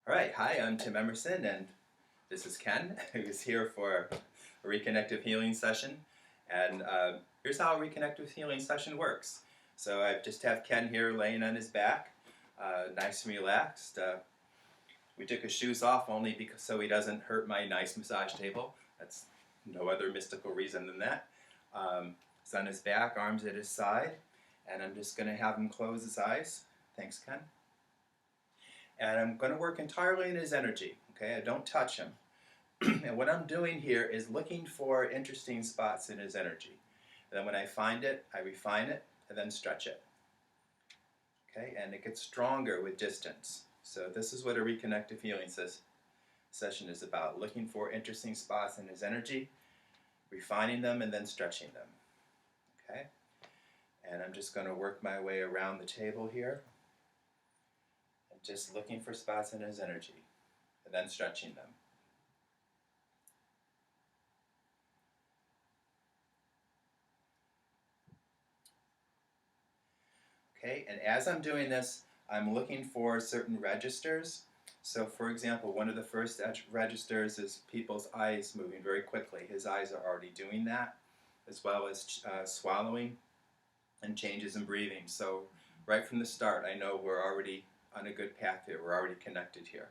All right, hi, I'm Tim Emerson, and this is Ken, who's here for a Reconnective Healing session. And here's how a Reconnective Healing session works. So I just have Ken here laying on his back, nice and relaxed. We took his shoes off only because so he doesn't hurt my nice massage table. That's no other mystical reason than that. He's on his back, arms at his side, and I'm just going to have him close his eyes. Thanks, Ken. And I'm going to work entirely in his energy. Okay, I don't touch him. And what I'm doing here is looking for interesting spots in his energy. And then when I find it, I refine it and then stretch it. Okay, and it gets stronger with distance. So this is what a reconnective healing session is about: looking for interesting spots in his energy, refining them, and then stretching them. Okay, and I'm just going to work my way around the table here, and just looking for spots in his energy, and then stretching them. Okay, and as I'm doing this, I'm looking for certain registers. So for example, one of the first registers is people's eyes moving very quickly. His eyes are already doing that, as well as swallowing and changes in breathing. So right from the start, I know we're already on a good path here. We're already connected here.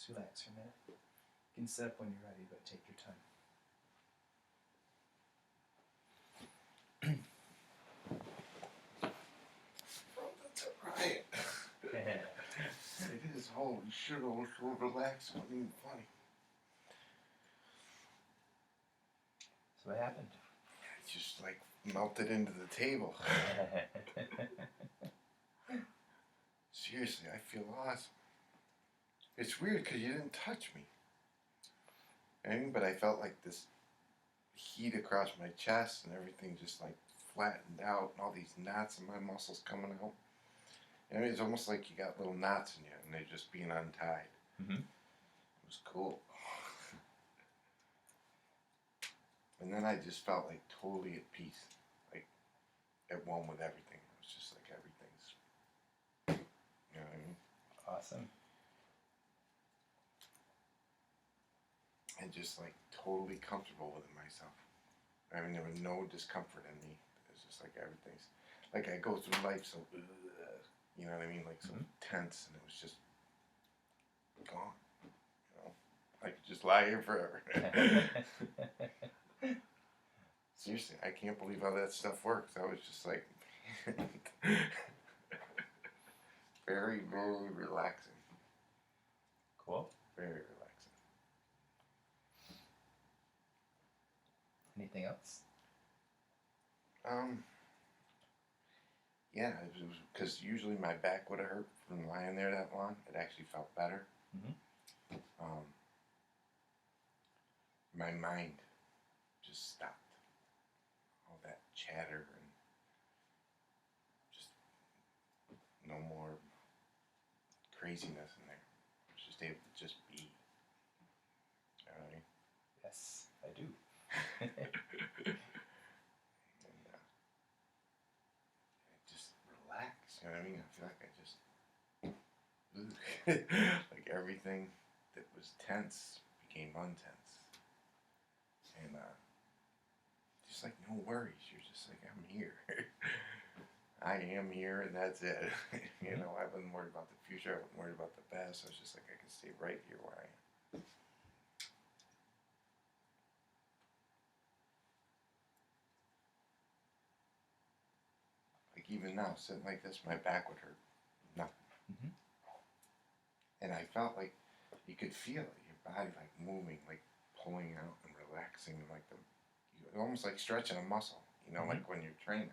Just relax for a minute. You can sit up when you're ready, but take your time. Bro, that's alright. It is. Holy shit, I was so relaxed. It wasn't even funny. So what happened? It just like melted into the table. Seriously, I feel awesome. It's weird because you didn't touch me. But I felt like this heat across my chest and everything just like flattened out and all these knots in my muscles coming out. It's almost like you got little knots in you and they're just being untied. Mm-hmm. It was cool. And then I just felt like totally at peace, like at one with everything. It was just like everything's, you know what I mean? Awesome. And just like totally comfortable with myself. I mean, there was no discomfort in me. It was just like everything's, like I go through life so, you know what I mean? Like so tense, and it was just gone. You know, I could just lie here forever. Seriously, I can't believe how that stuff works. I was just like, very, very relaxing. Cool. Very relaxing. Anything else? Yeah, it was because usually my back would have hurt from lying there that long. It actually felt better. Mm-hmm. My mind just stopped. All that chatter and just no more craziness in there. I was just able to just be. You know what I mean? Yes, I do. And I just relax. You know what I mean? I feel like I just like everything that was tense became untense, and just like no worries. You're just like, I'm here. I am here, and that's it. You know, I wasn't worried about the future. I wasn't worried about the past. I was just like, I can stay right here where I am. Like even now, sitting like this, my back would hurt. Nothing. Mm-hmm. And I felt like you could feel it, your body like moving, like pulling out and relaxing, and like almost like stretching a muscle. You know, like when you're training.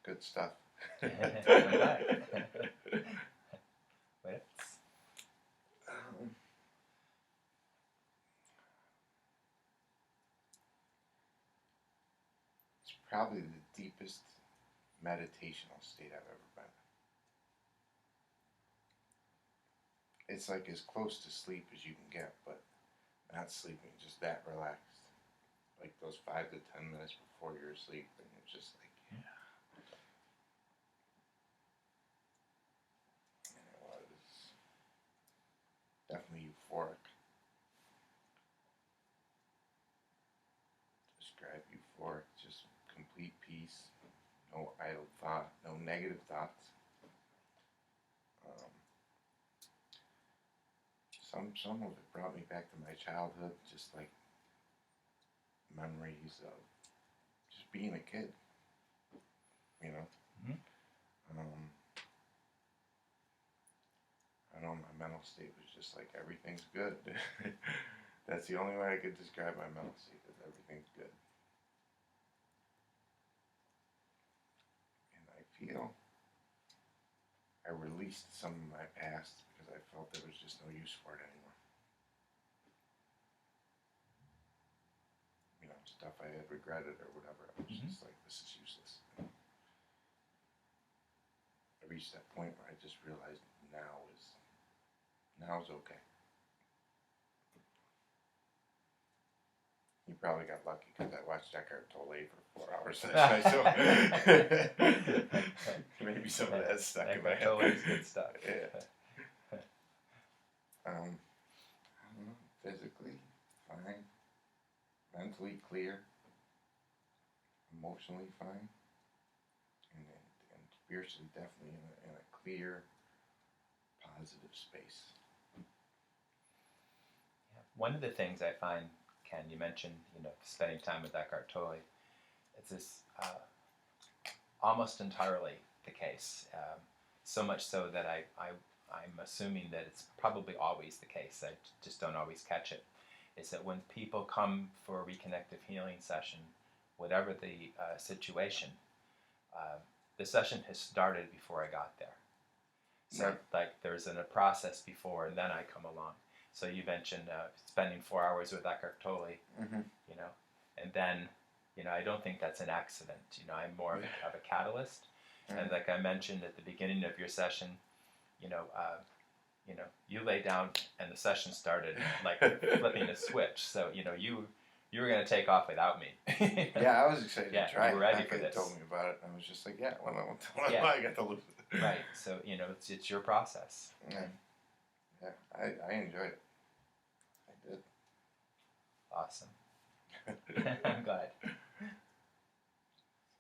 Good stuff. What else? It's probably the deepest meditational state I've ever been in. It's like as close to sleep as you can get, but not sleeping, just that relaxed. Like those 5 to 10 minutes before you're asleep, and you're just like, yeah. And it was definitely euphoric. Describe euphoric, just complete peace, no idle thought, no negative thoughts. Some of it brought me back to my childhood, just like memories of just being a kid, you know. Mm-hmm. I don't know, my mental state was just like everything's good. That's the only way I could describe my mental state, is everything's good. And I feel I released some of my past because I felt there was just no use for it anymore. You know, stuff I had regretted or whatever. I was just like, this is useless. I reached that point where I just realized now's okay. You probably got lucky because I watched Eckhart Tolle for 4 hours last night, so maybe some of that stuck in my head. Tolle's good stuff. Yeah. I don't know. physically fine, mentally clear, emotionally fine, and spiritually definitely in a clear, positive space. Yeah. One of the things I find, Ken, you mentioned, spending time with Eckhart Tolle. It's this almost entirely the case. So much so that I'm assuming that it's probably always the case. I just don't always catch it. Is that when people come for a reconnective healing session, whatever the situation, uh, the session has started before I got there. So Right. like there's a process before, and then I come along. So you mentioned spending 4 hours with Eckhart Tolle, Mm-hmm. And then, I don't think that's an accident. I'm more of a catalyst. Mm-hmm. And like I mentioned at the beginning of your session, you lay down and the session started like flipping a switch. So, you were going to take off without me. Yeah, I was excited to try. You were ready for After this. they told me about it, I was just like, yeah, well, Yeah. I got to lose it. Right. So, it's your process. Yeah, I enjoyed it. I did. Awesome. I'm glad.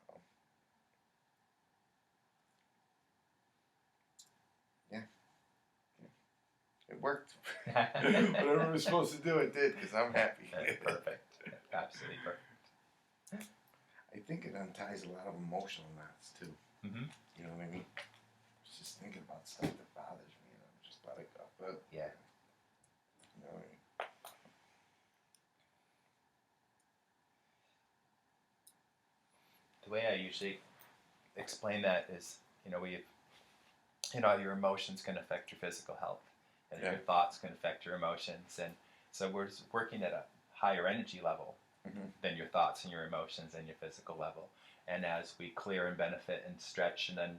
So, yeah. It worked. Whatever I was supposed to do, it did, because I'm happy. Perfect. Absolutely perfect. I think it unties a lot of emotional knots, too. Mm-hmm. You know what I mean? I was just thinking about stuff that bothers me, and I'm just let it go. But, Yeah. you know what I mean? The way I usually explain that is, your emotions can affect your physical health, and your thoughts can affect your emotions, and so we're working at a higher energy level than your thoughts and your emotions and your physical level. And as we clear and benefit and stretch, and then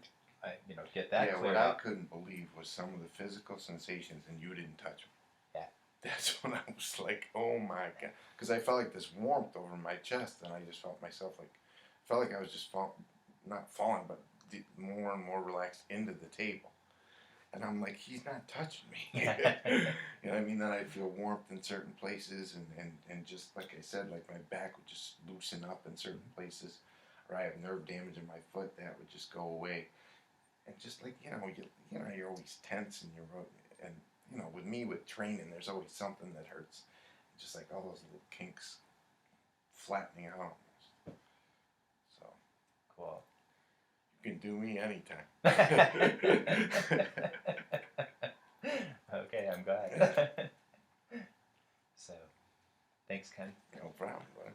get that cleared what up. I couldn't believe was some of the physical sensations, and you didn't touch them. Yeah. That's when I was like, oh my God. Because I felt like this warmth over my chest, and I just felt myself felt like I was just not falling, but more and more relaxed into the table. And I'm like, he's not touching me. You know what I mean? Then I'd feel warmth in certain places, and just like I said, like my back would just loosen up in certain places, or I have nerve damage in my foot, that would just go away. And just like, you're always tense, and with me with training, there's always something that hurts. Just like all those little kinks flattening out almost. So Cool. you can do me anytime. Okay, I'm glad. So, thanks, Ken. No problem, bud.